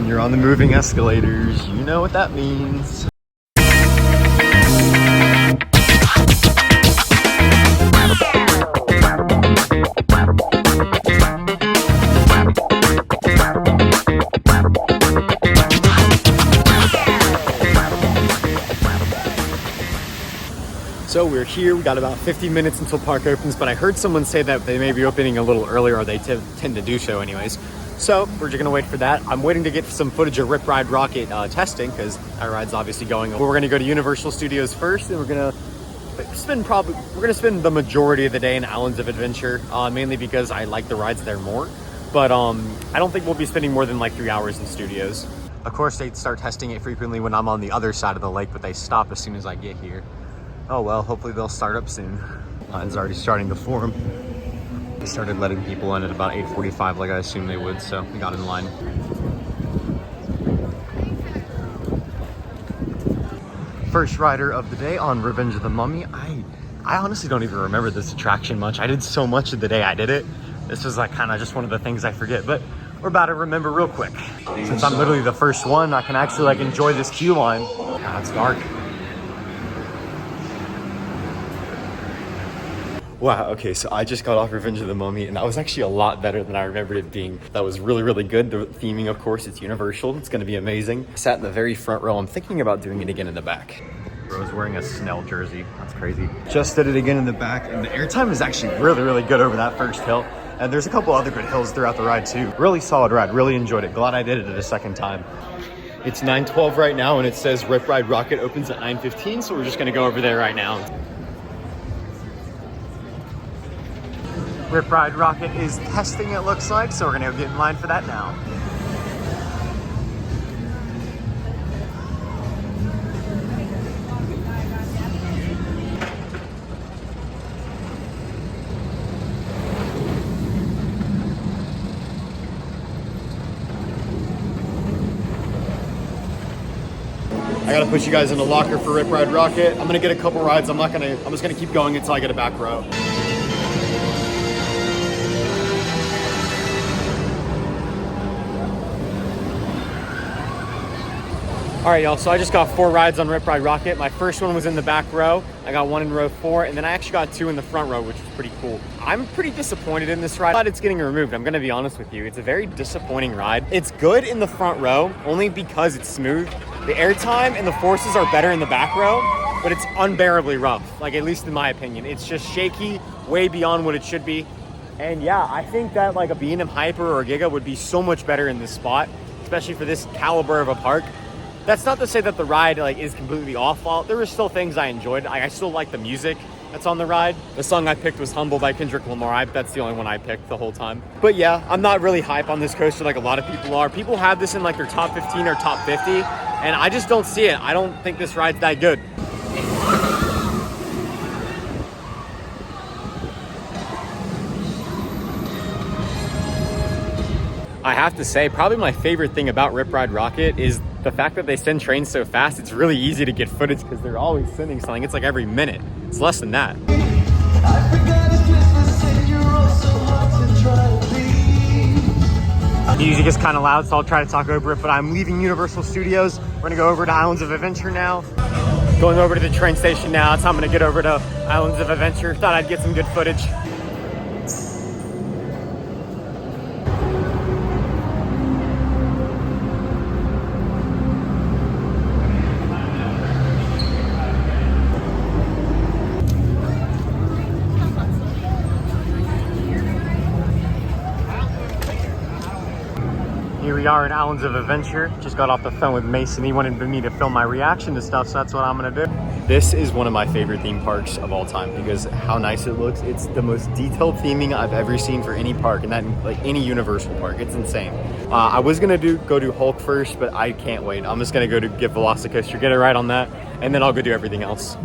When you're on the moving escalators, you know what that means. So we're here, we got about 50 minutes until park opens, but I heard someone say that they may be opening a little earlier, or they tend to do so anyways. So we're just gonna wait for that. I'm waiting to get some footage of Rip-Ride-Rockit testing, because that ride's obviously going. We're gonna go to Universal Studios first, and we're gonna spend the majority of the day in Islands of Adventure, mainly because I like the rides there more. But I don't think we'll be spending more than like 3 hours in studios. Of course, they start testing it frequently when I'm on the other side of the lake, but they stop as soon as I get here. Oh well, hopefully they'll start up soon. Line's already starting to form. They started letting people in at about 8:45 like I assumed they would, so we got in line. First rider of the day on Revenge of the Mummy. I honestly don't even remember this attraction much. I did so much of the day I did it. This was like kind of just one of the things I forget, but we're about to remember real quick. Since I'm literally the first one, I can actually like enjoy this queue line. Ah, it's dark. Wow, okay, so I just got off Revenge of the Mummy, and that was actually a lot better than I remembered it being. That was really, really good. The theming, of course, it's Universal. It's gonna be amazing. I sat in the very front row. I'm thinking about doing it again in the back. Bro's wearing a Snell jersey. That's crazy. Just did it again in the back, and the airtime is actually really, really good over that first hill. And there's a couple other good hills throughout the ride too. Really solid ride, really enjoyed it. Glad I did it a second time. It's 9:12 right now, and it says Rip-Ride-Rockit opens at 9:15, so we're just gonna go over there right now. Rip-Ride-Rockit is testing, it looks like, so we're gonna go get in line for that now. I gotta put you guys in a locker for Rip-Ride-Rockit. I'm gonna get a couple rides. I'm just gonna keep going until I get a back row. All right, y'all, so I just got 4 rides on Rip-Ride-Rockit. My first one was in the back row. I got 1 in row 4, and then I actually got 2 in the front row, which was pretty cool. I'm pretty disappointed in this ride. I'm glad it's getting removed. I'm gonna be honest with you. It's a very disappointing ride. It's good in the front row, only because it's smooth. The airtime and the forces are better in the back row, but it's unbearably rough, like at least in my opinion. It's just shaky, way beyond what it should be. And yeah, I think that like a B&M Hyper or a Giga would be so much better in this spot, especially for this caliber of a park. That's not to say that the ride like is completely off-fault. There were still things I enjoyed. I still like the music that's on the ride. The song I picked was Humble by Kendrick Lamar. That's the only one I picked the whole time. But yeah, I'm not really hype on this coaster like a lot of people are. People have this in like their top 15 or top 50, and I just don't see it. I don't think this ride's that good. I have to say, probably my favorite thing about Rip-Ride-Rockit is the fact that they send trains so fast. It's really easy to get footage because they're always sending something. It's like every minute. It's less than that. The music is kind of loud, so I'll try to talk over it, but I'm leaving Universal Studios. We're gonna go over to Islands of Adventure now. Going over to the train station now. That's how I'm gonna get over to Islands of Adventure. Thought I'd get some good footage. Here we are in Islands of Adventure. Just got off the phone with Mason. He wanted me to film my reaction to stuff, so that's what I'm gonna do. This is one of my favorite theme parks of all time because how nice it looks. It's the most detailed theming I've ever seen for any park, and that like any Universal park. It's insane. I was gonna go do Hulk first, but I can't wait. I'm just gonna go to get Velocicoaster, get a ride on that, and then I'll go do everything else.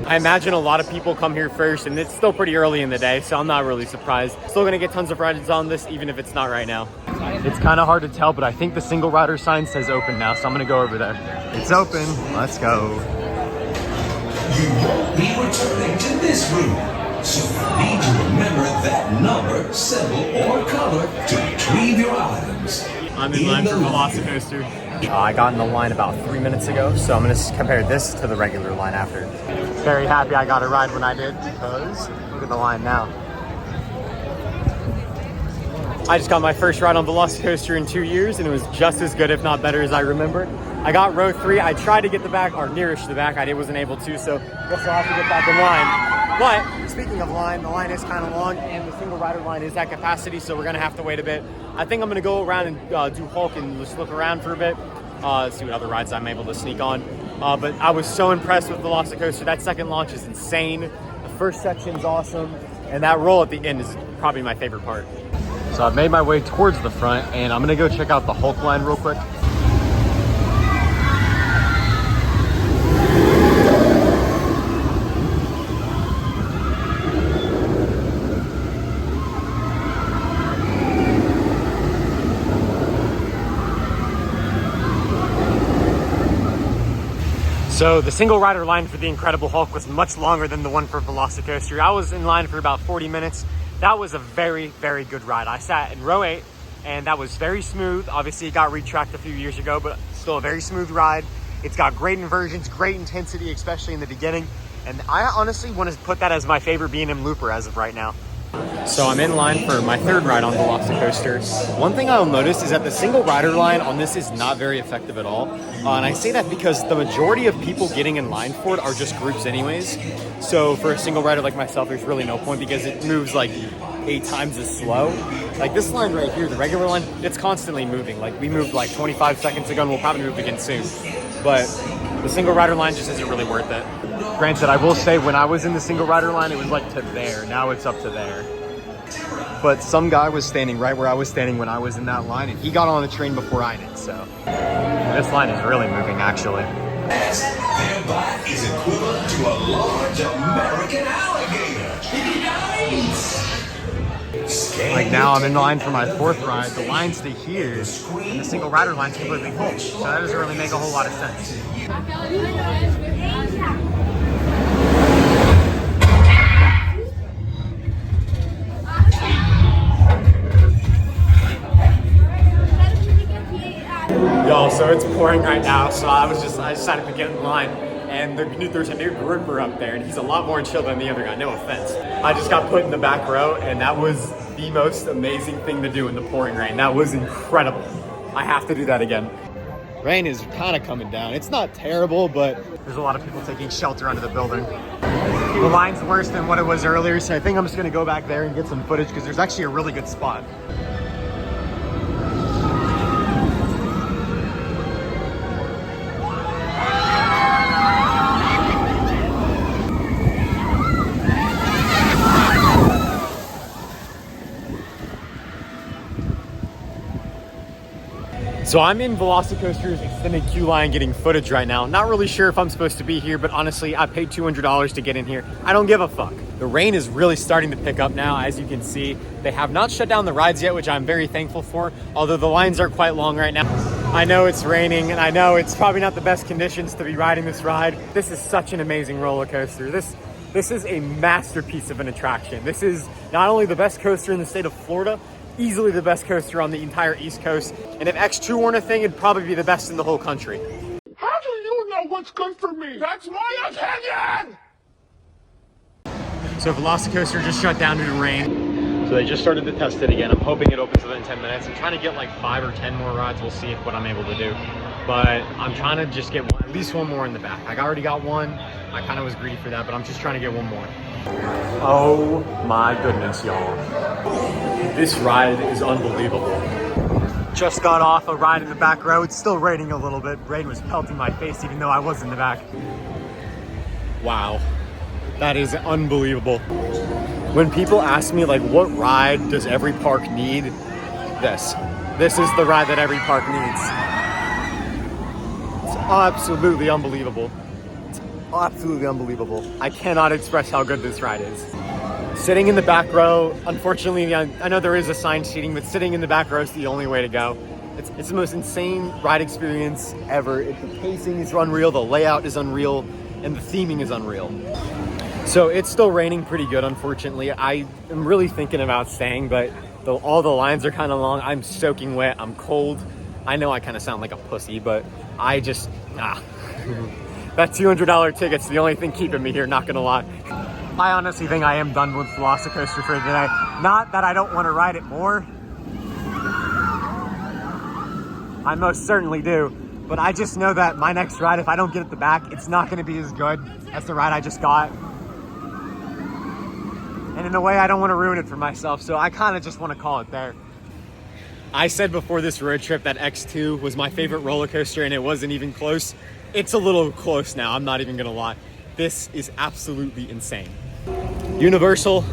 I imagine a lot of people come here first, and it's still pretty early in the day, so I'm not really surprised. Still gonna get tons of rides on this, even if it's not right now. It's kind of hard to tell, but I think the single rider sign says open now, so I'm gonna go over there. It's open, let's go. You won't be returning to this room, so you need to remember that number, symbol, or color to retrieve your items. I'm in line for velocicoaster. I got in the line about 3 minutes ago, so I'm gonna compare this to the regular line after. Very happy I got a ride when I did, because look at the line now. I just got my first ride on velocicoaster in 2 years, and it was just as good, if not better, as I remember. I got row 3. I tried to get the back, or nearest to the back. I wasn't able to, so guess I'll have to get back in line. But speaking of line, the line is kind of long, and the single rider line is at capacity, so we're gonna have to wait a bit. I think I'm gonna go around and do Hulk and just look around for a bit, see what other rides I'm able to sneak on. But I was so impressed with velocicoaster. That second launch is insane. The first section's awesome, and that roll at the end is probably my favorite part. So I've made my way towards the front, and I'm gonna go check out the Hulk line real quick. So the single rider line for the Incredible Hulk was much longer than the one for velocicoaster. I was in line for about 40 minutes. That was a very, very good ride. I sat in row 8, and that was very smooth. Obviously, it got retracked a few years ago, but still a very smooth ride. It's got great inversions, great intensity, especially in the beginning. And I honestly want to put that as my favorite B&M looper as of right now. So I'm in line for my third ride on velocicoaster. One thing I'll notice is that the single rider line on this is not very effective at all. And I say that because the majority of people getting in line for it are just groups anyways. So for a single rider like myself, there's really no point because it moves like 8 times as slow. Like this line right here, the regular line, it's constantly moving. Like we moved like 25 seconds ago and we'll probably move again soon. But the single rider line just isn't really worth it. Granted, I will say when I was in the single rider line, it was like to there. Now it's up to there. But some guy was standing right where I was standing when I was in that line, and he got on a train before I did, so. This line is really moving, actually. Their bite is equivalent to a large American alligator. Nice. Like now I'm in line for my 4th ride. The line's to here, and the single rider line's completely full. So that doesn't really make a whole lot of sense. Y'all, so it's pouring right now, so I decided to get in line, and there's a new grouper up there, and he's a lot more chill than the other guy, no offense. I just got put in the back row, and that was the most amazing thing to do in the pouring rain. That was incredible. I have to do that again. Rain is kind of coming down. It's not terrible, but there's a lot of people taking shelter under the building. The line's worse than what it was earlier, so I think I'm just gonna go back there and get some footage because there's actually a really good spot. So I'm in velocicoaster's extended queue line getting footage right now. Not really sure if I'm supposed to be here, but honestly, I paid $200 to get in here. I don't give a fuck. The rain is really starting to pick up now, as you can see. They have not shut down the rides yet, which I'm very thankful for, although the lines are quite long right now. I know it's raining, and I know it's probably not the best conditions to be riding this ride. This is such an amazing roller coaster. This is a masterpiece of an attraction. This is not only the best coaster in the state of Florida, easily the best coaster on the entire East Coast. And if X2 weren't a thing, it'd probably be the best in the whole country. How do you know what's good for me? That's my opinion! So velocicoaster just shut down due to rain. So they just started to test it again. I'm hoping it opens within 10 minutes. I'm trying to get like 5 or 10 more rides. We'll see what I'm able to do. But I'm trying to just get at least one more in the back. I already got one. I kind of was greedy for that, but I'm just trying to get one more. Oh my goodness, y'all. This ride is unbelievable. Just got off a ride in the back row. It's still raining a little bit. Rain was pelting my face even though I was in the back. Wow, that is unbelievable. When people ask me like, what ride does every park need? This is the ride that every park needs. It's absolutely unbelievable. It's absolutely unbelievable. I cannot express how good this ride is. Sitting in the back row, unfortunately, I know there is assigned seating, but sitting in the back row is the only way to go. It's the most insane ride experience ever. The pacing is unreal, the layout is unreal, and the theming is unreal. So it's still raining pretty good, unfortunately. I am really thinking about staying, but all the lines are kind of long. I'm soaking wet, I'm cold. I know I kind of sound like a pussy, but I just, that $200 ticket's the only thing keeping me here, not gonna lie. I honestly think I am done with Velocicoaster for today. Not that I don't want to ride it more. I most certainly do. But I just know that my next ride, if I don't get at the back, it's not going to be as good as the ride I just got. And in a way, I don't want to ruin it for myself. So I kind of just want to call it there. I said before this road trip that X2 was my favorite roller coaster, and it wasn't even close. It's a little close now, I'm not even going to lie. This is absolutely insane. Universal,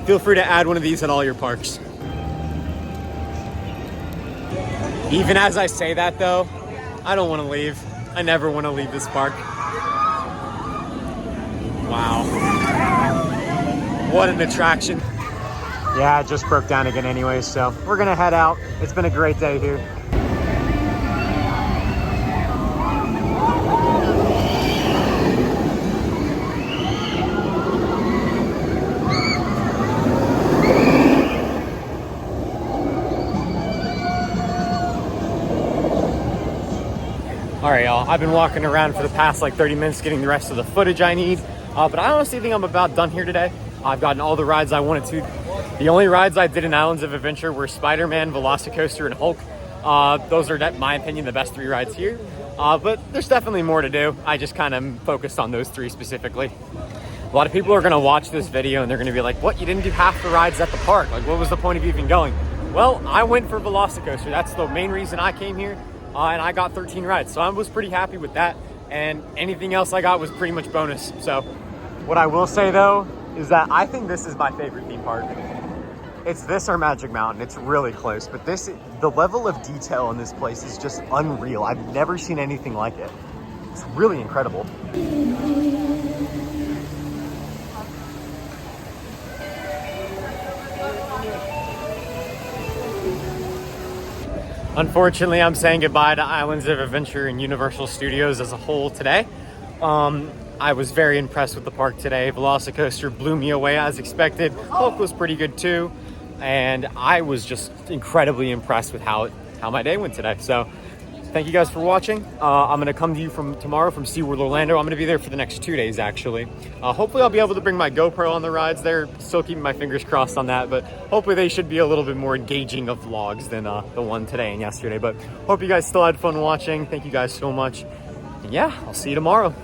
feel free to add one of these at all your parks. Even as I say that though, I don't want to leave. I never want to leave this park. Wow. What an attraction. Yeah, it just broke down again anyway, so we're gonna head out. It's been a great day here. All right, y'all, I've been walking around for the past like 30 minutes getting the rest of the footage I need, but I honestly think I'm about done here today. I've gotten all the rides I wanted to. The only rides I did in Islands of Adventure were Spider-Man, Velocicoaster, and Hulk. Those are, in my opinion, the best 3 rides here, but there's definitely more to do. I just kind of focused on those 3 specifically. A lot of people are gonna watch this video and they're gonna be like, what, you didn't do half the rides at the park? Like, what was the point of you even going? Well, I went for Velocicoaster. That's the main reason I came here. And I got 13 rides, so I was pretty happy with that. And anything else I got was pretty much bonus. So what I will say though, is that I think this is my favorite theme park. It's this or Magic Mountain. It's really close, but the level of detail in this place is just unreal. I've never seen anything like it. It's really incredible. Unfortunately, I'm saying goodbye to Islands of Adventure and Universal Studios as a whole today. I was very impressed with the park today. Velocicoaster blew me away as expected. Hulk was pretty good too. And I was just incredibly impressed with how my day went today. So thank you guys for watching. I'm gonna come to you from tomorrow from SeaWorld Orlando. I'm gonna be there for the next 2 days actually. Hopefully I'll be able to bring my GoPro on the rides there. Still keeping my fingers crossed on that, but hopefully they should be a little bit more engaging of vlogs than the one today and yesterday. But hope you guys still had fun watching. Thank you guys so much. And yeah, I'll see you tomorrow.